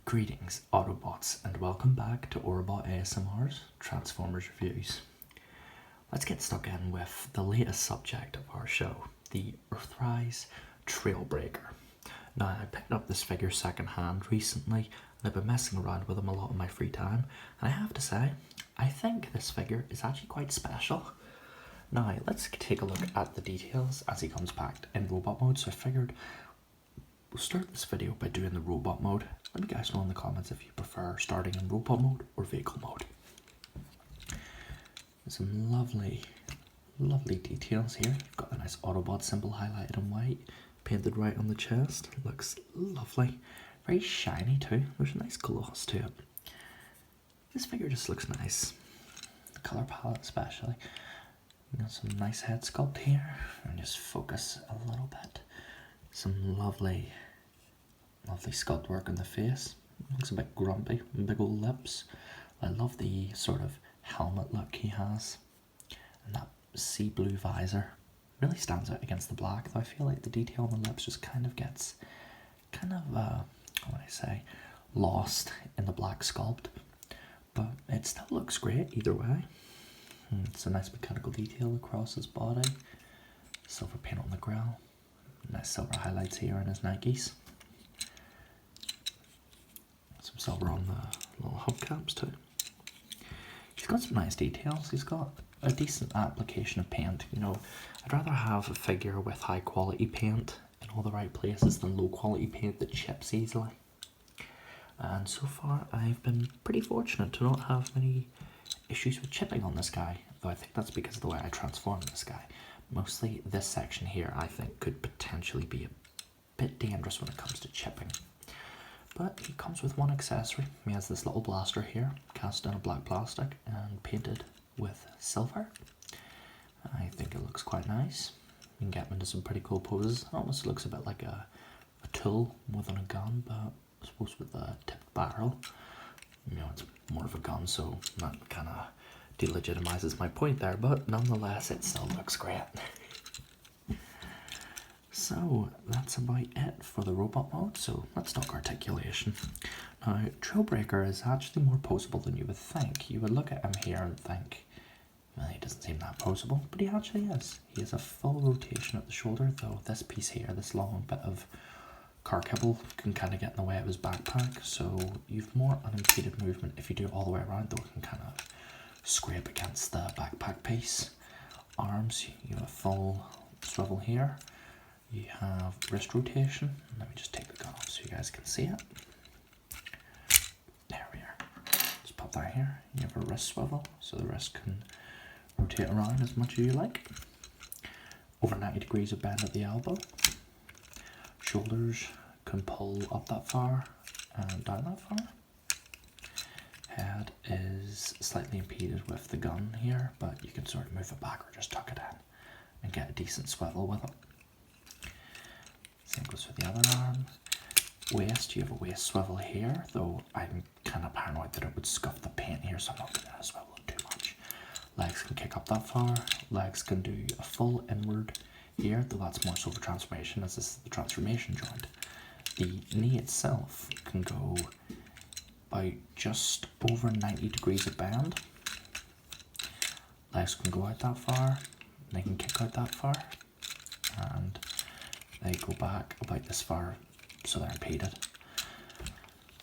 Greetings Autobots and welcome back to Autobot ASMR's Transformers Reviews. Let's get stuck in with the latest subject of our show, the Earthrise Trailbreaker. Now, I picked up this figure secondhand recently and I've been messing around with him a lot in my free time, and I have to say, I think this figure is actually quite special. Now, let's take a look at the details as he comes back in robot mode. So I figured we'll start this video by doing the robot mode. Let me guys know in the comments if you prefer starting in robot mode or vehicle mode. There's some lovely details here. You've got the nice Autobot symbol highlighted in white, painted right on the chest. Looks lovely. Very shiny too. There's a nice gloss to it. This figure just looks nice. The colour palette especially. You got some nice head sculpt here. And just focus a little bit. Some lovely sculpt work on the face. Looks a bit grumpy, big old lips. I love the sort of helmet look he has. And that sea blue visor really stands out against the black, though I feel like the detail on the lips just kind of gets, how would I say, lost in the black sculpt. But it still looks great either way. It's a nice mechanical detail across his body. Silver paint on the grill. Nice silver highlights here on his Nikes. Some silver on the little hubcaps too. He's got some nice details. He's got a decent application of paint. You know, I'd rather have a figure with high quality paint in all the right places than low quality paint that chips easily. And so far I've been pretty fortunate to not have many issues with chipping on this guy, though I think that's because of the way I transformed this guy. Mostly this section here I think could potentially be a bit dangerous when it comes to chipping. But he comes with one accessory. He has this little blaster here, cast in a black plastic and painted with silver. I think it looks quite nice. You can get him into some pretty cool poses. It almost looks a bit like a tool more than a gun, but I suppose with a tipped barrel. You know, it's more of a gun, so that kind of delegitimizes my point there, but nonetheless it still looks great. So that's about it for the robot mode, so let's talk articulation. Now, Trailbreaker is actually more poseable than you would think. You would look at him here and think, well, he doesn't seem that poseable, but he actually is. He has a full rotation at the shoulder, though this piece here, this long bit of car kibble, can kind of get in the way of his backpack, so you've more unimpeded movement. If you do it all the way around, though, it can kind of scrape against the backpack piece. Arms, you have a full swivel here. You have wrist rotation. Let me just take the gun off so you guys can see it. There we are. Just pop that here. You have a wrist swivel, so the wrist can rotate around as much as you like. Over 90 degrees of bend at the elbow. Shoulders can pull up that far and down that far. Head is slightly impeded with the gun here, but you can sort of move it back or just tuck it in and get a decent swivel with it. Same goes for the other arm. Waist, you have a waist swivel here, though I'm kind of paranoid that it would scuff the paint here, so I'm not going to swivel it too much. Legs can kick up that far. Legs can do a full inward here, though that's more so for transformation, as this is the transformation joint. The knee itself can go by just over 90 degrees of bend. Legs can go out that far, they can kick out that far, and they go back about this far, so they're impeded.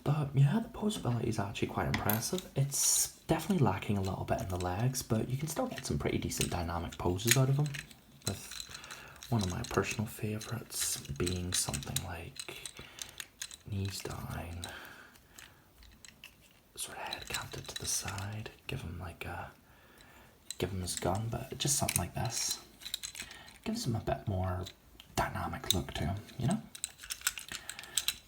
But yeah, the posability is actually quite impressive. It's definitely lacking a little bit in the legs, but you can still get some pretty decent dynamic poses out of them, with one of my personal favourites being something like knees down, sort of head canted to the side, give him his gun, but just something like this gives him a bit more dynamic look to him, you know?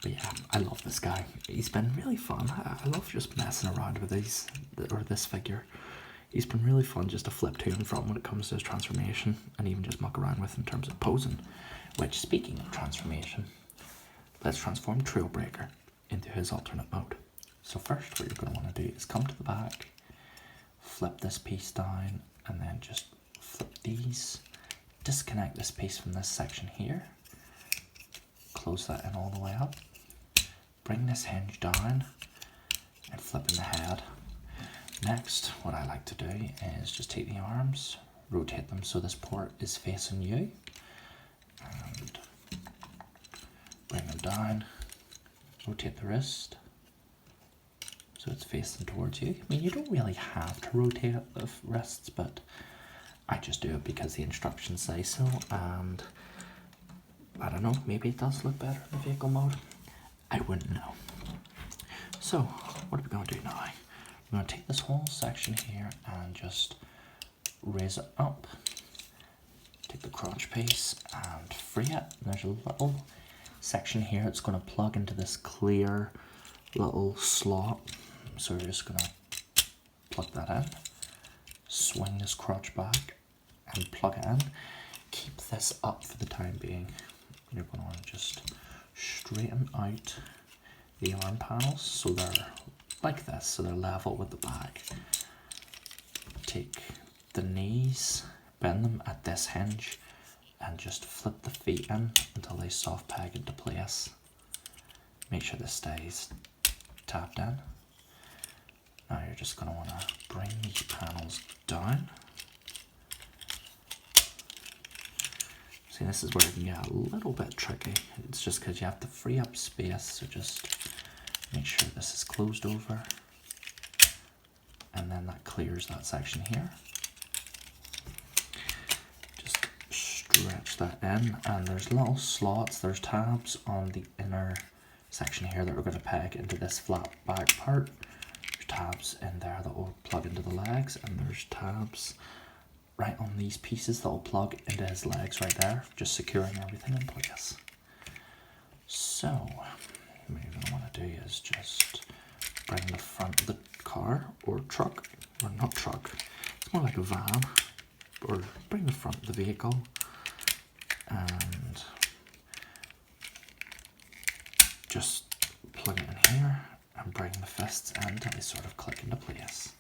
But yeah, I love this guy. He's been really fun. I love just messing around with this figure. He's been really fun just to flip to and from when it comes to his transformation, and even just muck around with in terms of posing. Which, speaking of transformation, let's transform Trailbreaker into his alternate mode. So first, what you're going to want to do is come to the back, flip this piece down, and then just flip these. Disconnect this piece from this section here, close that in all the way up, bring this hinge down and flip in the head. Next, what I like to do is just take the arms, rotate them so this port is facing you, and bring them down, rotate the wrist so it's facing towards you. I mean, you don't really have to rotate the wrists, but I just do it because the instructions say so, and I don't know, maybe it does look better in the vehicle mode. I wouldn't know. So, what are we going to do now? I'm going to take this whole section here and just raise it up. Take the crotch piece and free it. There's a little section here. It's going to plug into this clear little slot. So we're just going to plug that in. Swing this crotch back and plug it in. Keep this up for the time being. You're going to just straighten out the arm panels so they're like this, so they're level with the back. Take the knees, bend them at this hinge, and just flip the feet in until they soft peg into place. Make sure this stays tapped in. Now you're just going to want to bring these panels down. See, this is where it can get a little bit tricky. It's just because you have to free up space, so just make sure this is closed over, and then that clears that section here. Just stretch that in, and there's little slots, there's tabs on the inner section here that we're going to peg into this flat back part. There's tabs in there that will plug into the legs, and there's tabs right on these pieces that will plug into his legs right there, just securing everything in place. So what you're going to want to do is just bring the front of the car or truck, or not truck, it's more like a van, or bring the front of the vehicle and just plug it in here and bring the fists in until they sort of click into place.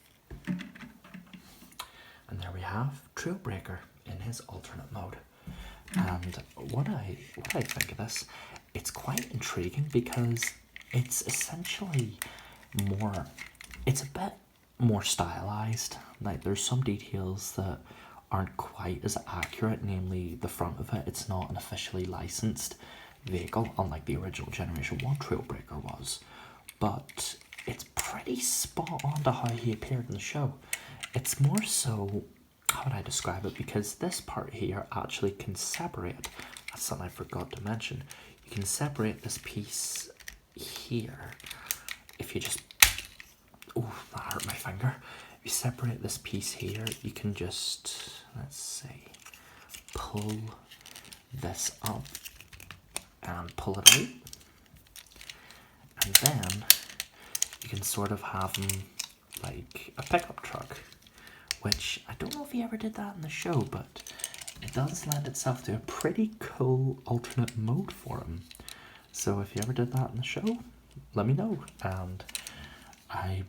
And there we have Trailbreaker in his alternate mode. And what I think of this, it's quite intriguing because it's essentially more, it's a bit more stylized. Like there's some details that aren't quite as accurate, namely the front of it. It's not an officially licensed vehicle, unlike the original Generation 1 Trailbreaker was. But it's pretty spot on to how he appeared in the show. It's more so, how would I describe it? Because this part here actually can separate. That's something I forgot to mention. You can separate this piece here. If you just, oh, that hurt my finger. If you separate this piece here, you can just, let's see, pull this up and pull it out. And then you can sort of have them like a pickup truck, which I don't know if he ever did that in the show, but it does lend itself to a pretty cool alternate mode for him. So if you ever did that in the show, let me know. And I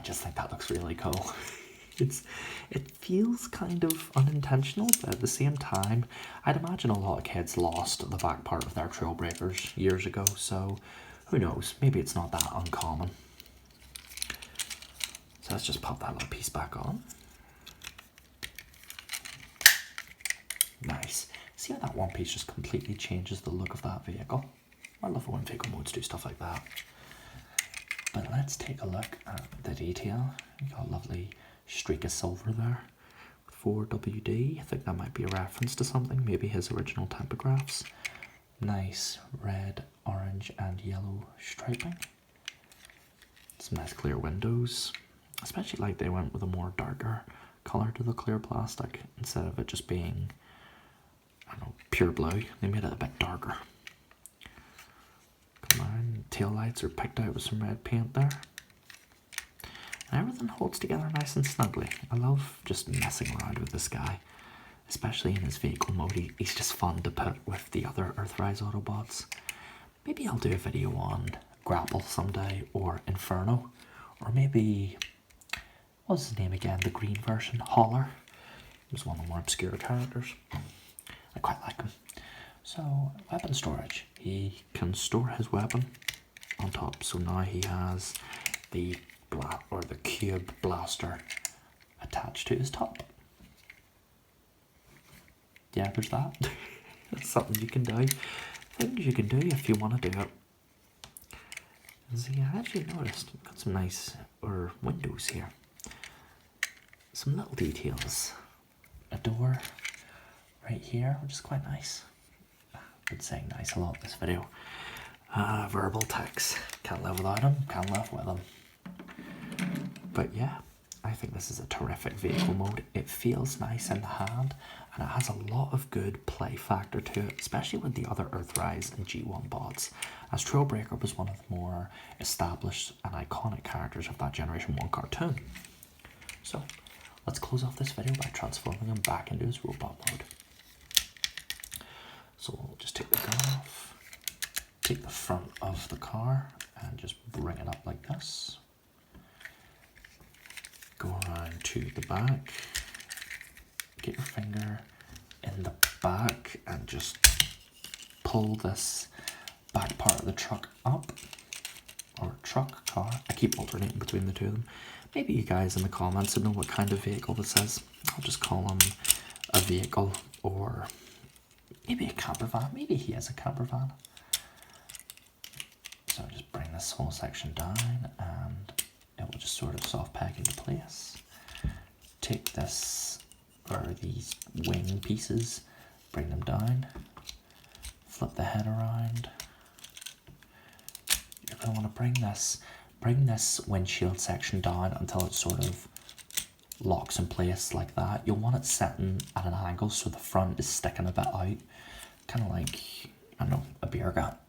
just think that looks really cool. It feels kind of unintentional, but at the same time, I'd imagine a lot of kids lost the back part of their Trailbreakers years ago, so who knows, maybe it's not that uncommon. So let's just pop that little piece back on. Nice. See how that one piece just completely changes the look of that vehicle? I love it when vehicle modes do stuff like that. But let's take a look at the detail. You got a lovely streak of silver there. 4WD, I think that might be a reference to something, maybe his original typographs. Nice red, orange and yellow striping. Some nice clear windows. Especially like they went with a more darker colour to the clear plastic instead of it just being, I don't know, pure blue. They made it a bit darker. Come on, tail lights are picked out with some red paint there. And everything holds together nice and snugly. I love just messing around with this guy, especially in his vehicle mode. He's just fun to put with the other Earthrise Autobots. Maybe I'll do a video on Grapple someday, or Inferno, or maybe, what's his name again, the green version, Holler. He was one of the more obscure characters. I quite like him. So, weapon storage. He can store his weapon on top. So now he has the cube blaster attached to his top. Yeah, there's that. That's something you can do. Things you can do if you want to do it. And see, I actually noticed we've got some nice windows here. Some little details. A door right here, which is quite nice. I've been saying nice a lot in this video. Verbal text. Can't live without them, can't live with them. But yeah, I think this is a terrific vehicle mode. It feels nice in the hand, and it has a lot of good play factor to it, especially with the other Earthrise and G1 bots, as Trailbreaker was one of the more established and iconic characters of that Generation 1 cartoon. So, let's close off this video by transforming him back into his robot mode. So we'll just take the gun off, take the front of the car, and just bring it up like this. Go around to the back, get your finger in the back and just pull this back part of the truck up, or truck, car. I keep alternating between the two of them. Maybe you guys in the comments know what kind of vehicle this is. I'll just call him a vehicle, or maybe a camper van. Maybe he has a camper van. So just bring this whole section down and it will just sort of soft peg into place. Take this, or these wing pieces, bring them down, flip the head around. You're going to want to bring this windshield section down until it sort of locks in place like that. You'll want it setting at an angle so the front is sticking a bit out, kind of like, I don't know, a beer gut.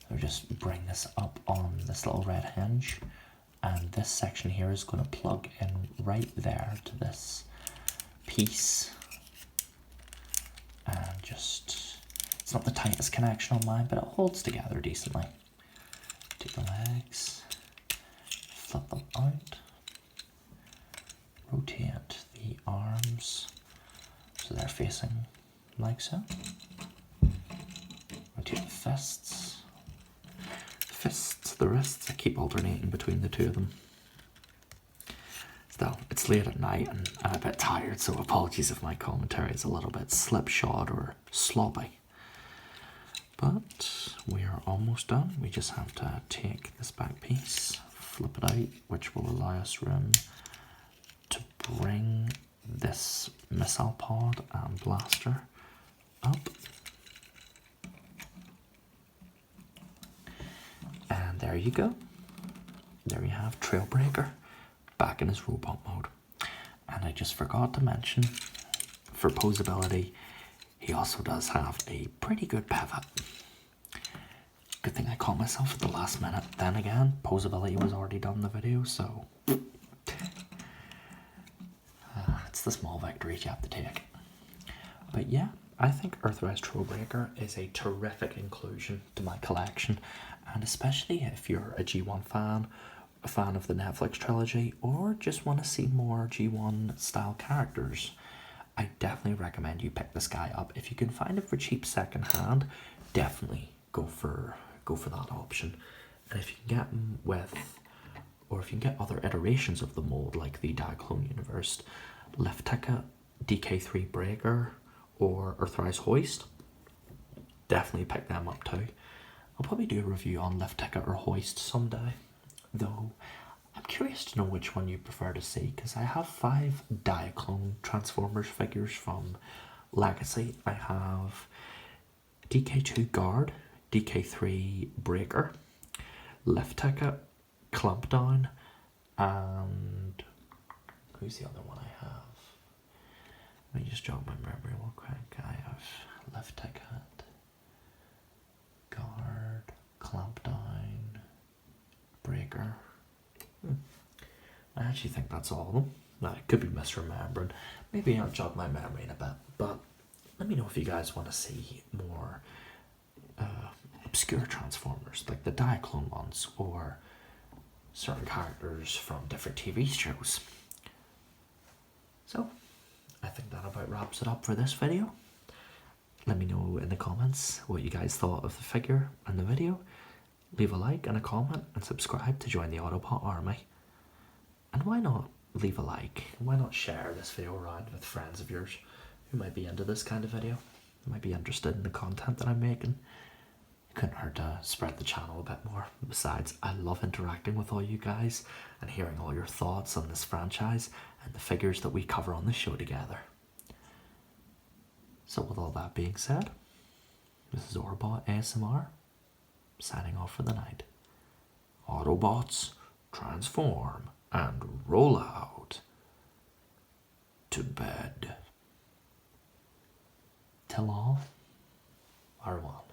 So just bring this up on this little red hinge, and this section here is going to plug in right there to this piece, and just, it's not the tightest connection on mine, but it holds together decently. Take the legs, flip them out, rotate the arms so they're facing like so, rotate the fists, the wrists. I keep alternating between the two of them. Still, it's late at night and I'm a bit tired, so apologies if my commentary is a little bit slipshod or sloppy. But we are almost done. We just have to take this back piece, flip it out, which will allow us room to bring this missile pod and blaster up. And there you go. There you have Trailbreaker back in his robot mode. And I just forgot to mention, for posability, he also does have a pretty good pivot. Good thing I caught myself at the last minute. Then again, posability was already done in the video, so it's the small victories you have to take. But yeah, I think Earthrise Trailbreaker is a terrific inclusion to my collection, and especially if you're a G1 fan, a fan of the Netflix trilogy, or just want to see more G1 style characters, I definitely recommend you pick this guy up. If you can find it for cheap second hand, definitely go for that option. And if you can get them with, or if you can get other iterations of the mold like the Diaclone Universe, Lift Ticket, DK3 Breaker, or Earthrise Hoist, definitely pick them up too. I'll probably do a review on Lift Ticket or Hoist someday, though I'm curious to know which one you prefer to see, because I have 5 Diaclone Transformers figures from Legacy. I have DK2 Guard, DK3 Breaker, Lift Ticket, Clampdown, and who's the other one I have? Let me just jog my memory real quick. I have Lift Ticket, Guard, Clampdown, Breaker. I actually think that's all of them. I could be misremembering. Maybe I'll jog my memory in a bit, but let me know if you guys want to see more obscure Transformers, like the Diaclone ones, or certain characters from different TV shows. So, I think that about wraps it up for this video. Let me know in the comments what you guys thought of the figure and the video, leave a like and a comment and subscribe to join the Autobot army. And why not leave a like? Why not share this video around with friends of yours who might be into this kind of video, who might be interested in the content that I'm making? It couldn't hurt to spread the channel a bit more. Besides, I love interacting with all you guys and hearing all your thoughts on this franchise and the figures that we cover on the show together. So with all that being said, this is Autobot ASMR, signing off for the night. Autobots, transform and roll out to bed. Till all, farewell.